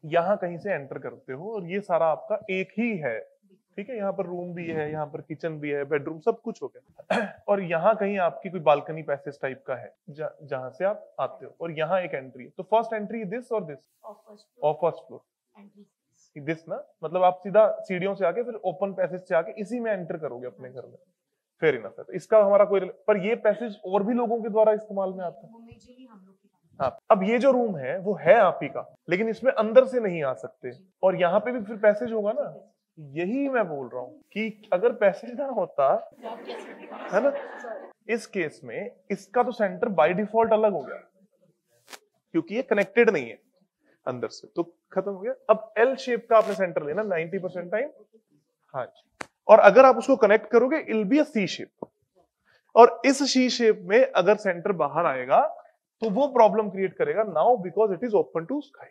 यहाँ कहीं से एंटर करते हो और ये सारा आपका एक ही है, ठीक है। यहाँ पर रूम भी है, यहाँ पर किचन भी है, बेडरूम, सब कुछ हो गया। और यहाँ कहीं आपकी कोई बालकनी पैसेज टाइप का है जहां से आप आते हो, और यहाँ एक एंट्री है। तो फर्स्ट एंट्री दिस और दिस, और फर्स्ट फ्लोर दिस ना, मतलब आप सीधा सीढ़ियों से आके फिर ओपन पैसेज से आके इसी में एंटर करोगे अपने घर में। फेयर इनफ है, तो इसका हमारा कोई पर ये पैसेज और भी लोगों के द्वारा इस्तेमाल में आता है। हाँ, अब ये जो रूम है वो है आप ही का, लेकिन इसमें अंदर से नहीं आ सकते, और यहाँ पे भी फिर पैसेज होगा ना। यही मैं बोल रहा हूँ कि अगर पैसेज ना होता, है ना, इस केस में इसका तो सेंटर बाय डिफॉल्ट अलग हो गया, क्योंकि ये कनेक्टेड नहीं है अंदर से, तो खत्म हो गया। अब एल शेप का आपने सेंटर लेना 90% टाइम। हाँ जी, और अगर आप उसको कनेक्ट करोगे इल बी अ सी शेप, और इस सी शेप में अगर सेंटर बाहर आएगा तो वो प्रॉब्लम क्रिएट करेगा now, because it is open to sky.